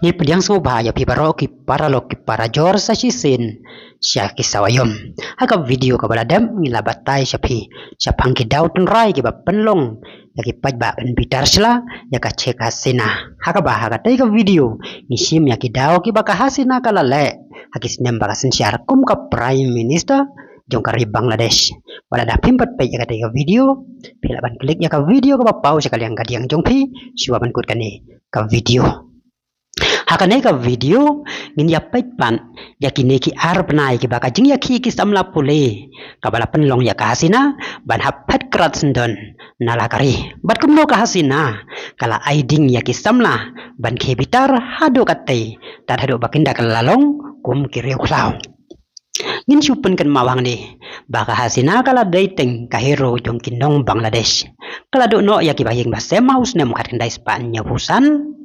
Ni pediang semua bahaya pi baro ki para lo ki para jor sa si sin sya ki sawayom. Haka video ka baladam ngila batai syapi syapang ki daud rai ki ba penlong ya ki paj ba pen bitar sla ya ka cek hasina. Haka ba haka tai ka video ni sim ya ki daw ki ba ka hasina kala le haki sinem ba ka sin syar kum ka prime minister jong kari Bangladesh. Wala da pimpat pe ya ka tai ka video pila ban klik ya ka video ka ba pau sekali yang kadiang jong pi syua ban kut kani ka video. Hakane ka video ngin ya pet pan ya kini ki ar benai ki baka jing ya ki samla pule ka bala penlong ya ka hasina ban hapat krat sendon nala kari bat kumno ka hasina kala aiding ya ki samla ban ke bitar hado katte tar hado bakinda kalalong kum kireu klau ngin supun kan mawang ni baka hasina kala dating ka hero jong kinong Bangladesh kala do no ya ki bayeng ba semaus ne mukat kendai span nyabusan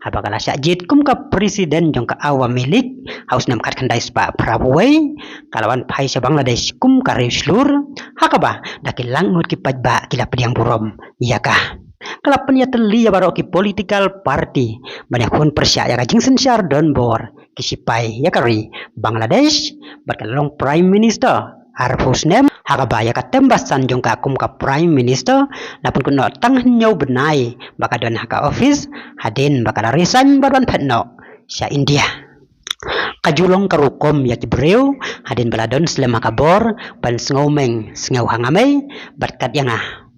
haba kala syajid kum ka presiden jong ka awam milik haus nam kat kandai spa Prabowo kalawan pai sa Bangladesh kum ka reslur hakaba dakilang ngut ki pajba kila pediang burom iya ka kala penya teli ya baro ki political party banyak kun persya ya kajing sensyar don bor kisipai ya kari Bangladesh berkalong prime minister Arfus nem hakaba ya katembasan jong ka kum ka prime minister lapun kuno tang nyau benai baka don haka office hadin baka resign barwan petno sya India kajulong karukom ya kibreu hadin baladon selama kabor ban sngomeng sngau hangamei berkat yang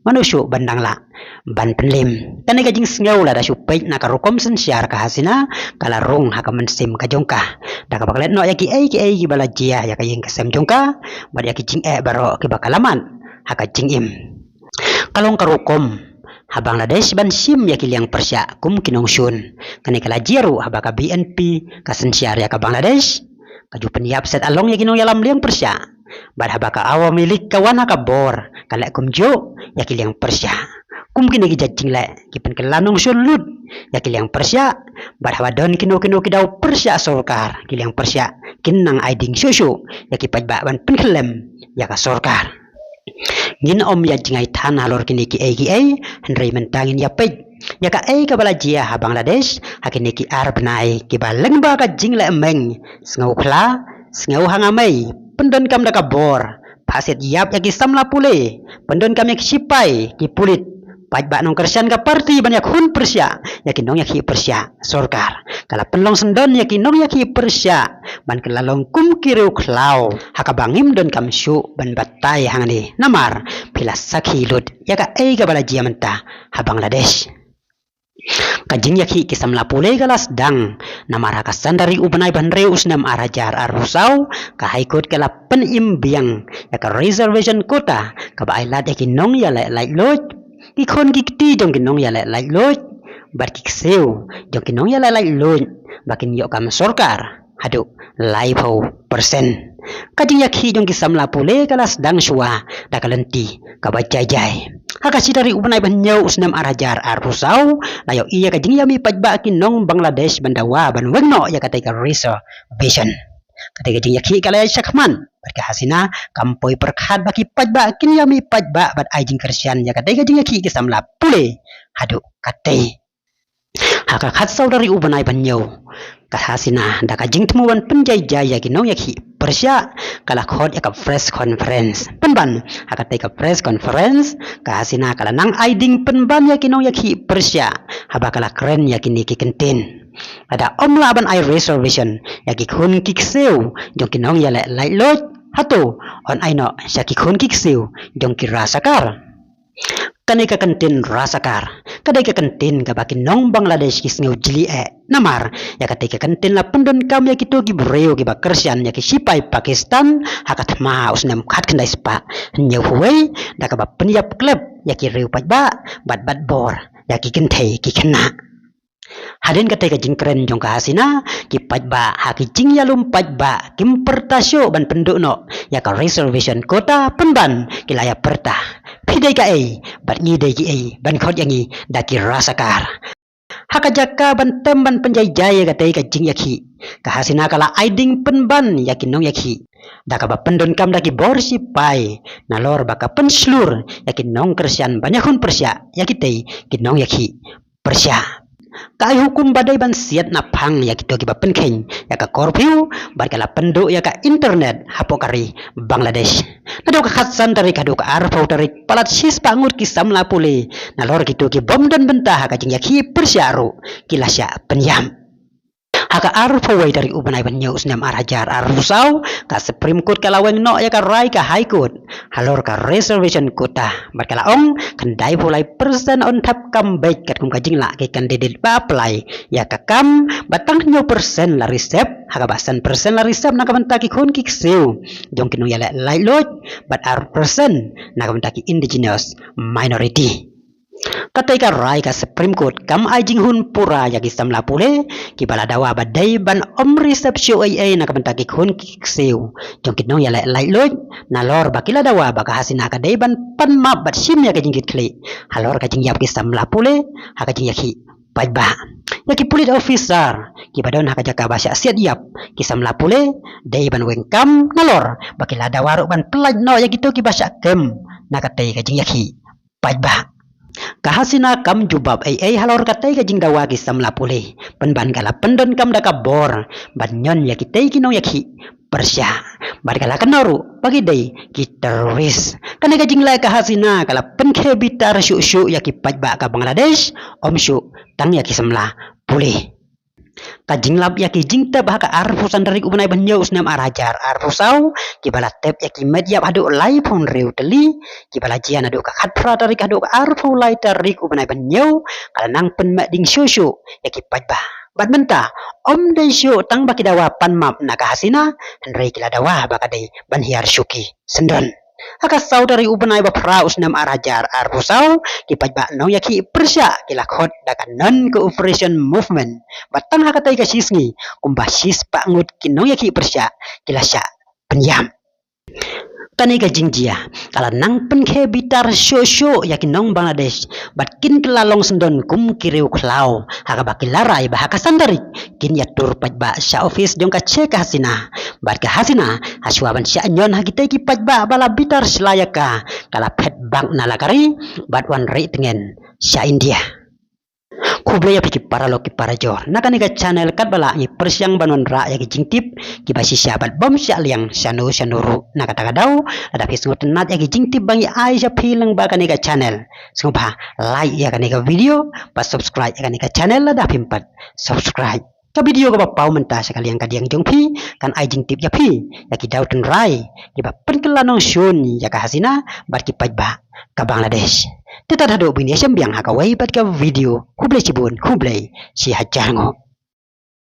manusia bandang la ban penlim tane kajing sngau la da supait na karukom sen syar ka hasina kala rong haka mensim ka jongka da ka bakalet no ya ki ai ki bala jia ya kayeng kesem jongka bad ya ki jing baro ki bakalaman haka jing im kalong karukom ha Bangladesh ban sim ya ki liang persya kum kinong syun kane kala jiru ha baka BNP ka sen syar ya ka Bangladesh kaju peniap set along ya kinong yalam liang persya bad ha baka awa milik kawan haka bor kala kum jo ya ki liang persya kum kini ki jajing le ki pen kelanong sulut ya ki liang persya bad ha don kino ki daw persya sorkar ki liang persya kinang aiding susu ya ki pajba ban pen kelem ya ka sorkar ngin om ya jingai tan halor kini ki ai henry mentangin ya pej ya ka ai ka bala jia ha Bangladesh ha kini ki ar benai ki baleng ba ka jing le emeng sngau khla sngau hangamei pendon kam da ka bor paset yap ya ki samla pule pendon kam ya ki sipai ki pulit pajba nong kersian ka parti banyak hun persya ya ki nong ya ki persya sorkar kala penlong sendon ya ki nong ya ki persya ban kelalong kum kireu klau haka bangim don kam syu ban batai hangani namar pila sakhi lut ya ka ai ka bala jia menta ha Bangladesh kajing ya ki samla pule galas dang namar haka sandari ubanai ban reu usnam arajar arusau ka haikot kala pen imbiang ya ka reservation kota ka ba ailat ya ki nong ya lai lot ki khon ki ti dong ki nong ya lai lot bar ki seu dong ki nong ya lai lot bakin yo kam sorkar hadu lai pau persen kajing ya ki dong ki samla pule galas dang shua da kalenti ka ba jai haka si dari ubanai ban nyau usnam arajar arusau layo iya kajing ya mi pajba ki nong Bangladesh bandawa ban wengno ya katai ka reservation katai kajing ya ki kala syakman berka hasina kampoi perkhat baki pajba kin ya mi pajba bat aijing kersian ya katai kajing ya ki samla pule hadu katai haka khat saudari ubanai ban nyau kahasina da kajing temuan penjai jaya ki nong ya ki persya kala khot ya ka press conference penban haka tai ka press conference kahasina kala nang aiding penban ya ki nong ya ki persya haba kala keren ya ki ni ki kentin ada omla ban ai reservation ya ki khun ki seu jong ki nong ya lai lot hato on aino sya ki khun ki seu jong ki rasakar kane ka kentin rasakar kadai ka kentin ka bakin nong Bangladesh ki ngeu jili namar ya kadai ka kentin la pendon kam ya kito ki breo ki bakersian ya ki sipai Pakistan hakat ma usnam khat kendai spa nyeu huwei da ka ba peniap klub ya ki reu pajba bat bor ya ki kentei ki kena hadin katai ka jingkren jong ka hasina ki pajba ha ki jing yalum pajba kim pertasyo ban pendukno ya ka reservation kota penban ki laya perta pidai ka bat ngidai ki ban khot yangi da ki rasakar haka jaka ban temban penjajaya katai ka jing yaki ka hasina kala aiding penban yakin nong yaki da ka ba pendon kam da ki borsi pai nalor baka penslur yakin nong kersian banyak hun persya yakitei ki nong yaki persya Kai hukum badai ban siat na pang ya gitu kiba penkeng ya ka korpiu barkala penduk ya ka internet hapokari Bangladesh. Nado ka khatsan dari kado ka arpau dari palat sis pangut ki samla pule na lor gitu ki bom dan bentah ka jing ya ki persyaru kilasya penyam. Haka arpawai dari ubanai banyo usnam arhajar arusau ka Supreme Court kalaweng no ya ka rai ka High Court halor ka reservation kota barkala ong kendai pulai persen on tap comeback kat kum kajing la ke kandidat ba apply ya ka kam batang nyo persen la resep haka basan persen la resep na kabantaki kun ki seu jong kinu ya lai lot but ar persen na kabantaki indigenous minority. Katai ka rai ka Supreme Court kam ajing hun pura ya gisam la pule ki bala dawa badai ban resep show ai na kabantaki hun ki seu jong kinu ya lai lot na lor bakila dawa baka hasina ka dai ban pan map bat sim ya ka jingkit kli halor ka jing yap gisam la pule haka jing yaki pajba yaki police officer ki badon haka jaka basya siat yap kisam la pule dai ban wengkam nalor bakila dawa ro ban pelaj no ya gitu ki basya kem na katai ka jing yaki pajba kahasina kam jubab ai halor katai ka jing dawa kisam la pule penban kala pendon kam daka bor ban nyon ya kitai kinong yaki persya barkala kanoru bagi dai ki teroris kana ka jing la kahasina kala penkhe bitar syu ya ki pajba ka Bangladesh om syu tang ya kisam la pule kajing lap ya ki jing tab haka arfusan dari ubanai banyo usnam arajar arfusau ki bala tep ya ki media hadu lai pun reu teli ki bala jian adu ka khatra dari hadu arfu lai tarik ubanai banyo kala nang pen ding shushu ya ki pajba bat menta om dai syu tang baki dawa pan map na ka hasina hendrai kila dawa baka dai ban hiar syuki sendon haka saudari ubanai bapra usnam arajar arfusau ki pajba no ya ki persya kila khot daka non cooperation movement batang haka tai ka sisngi kumba sis pa ngut ki no ya ki persya kila sya penyam tani ka jingjia kala nang penkhe bitar syo ya ki nong Bangladesh bat kin kelalong sendon kum kireu klau haka baki larai bahaka sandari kin ya tur pajba sya office jong ka cek hasina bat ka hasina haswaban sya nyon haki tai ki pajba bala bitar selayaka kala pet bank nalakari bat wan rei tengen sya India kuble ya piki para lo ki para jor nakani ka channel kat bala ni persyang banon ra ya ki jingtip ki basi syabat bom sya liang syanu syanuru nakata kadau ada pisngot nat ya ki jingtip bangi ai sya pilang ba kani ka channel sumpa like ya kani ka video pas subscribe ya kani ka channel ada pimpat subscribe ka video ka pau menta sekali yang kadiang jongpi kan ai jingtip ya pi ya ki dauten rai ki ba penkelanong syun ya ka hasina bar ki pajba ka Bangladesh tetap hadu bini sembiang haka wai bat ka video kublai cibun kublai si hajango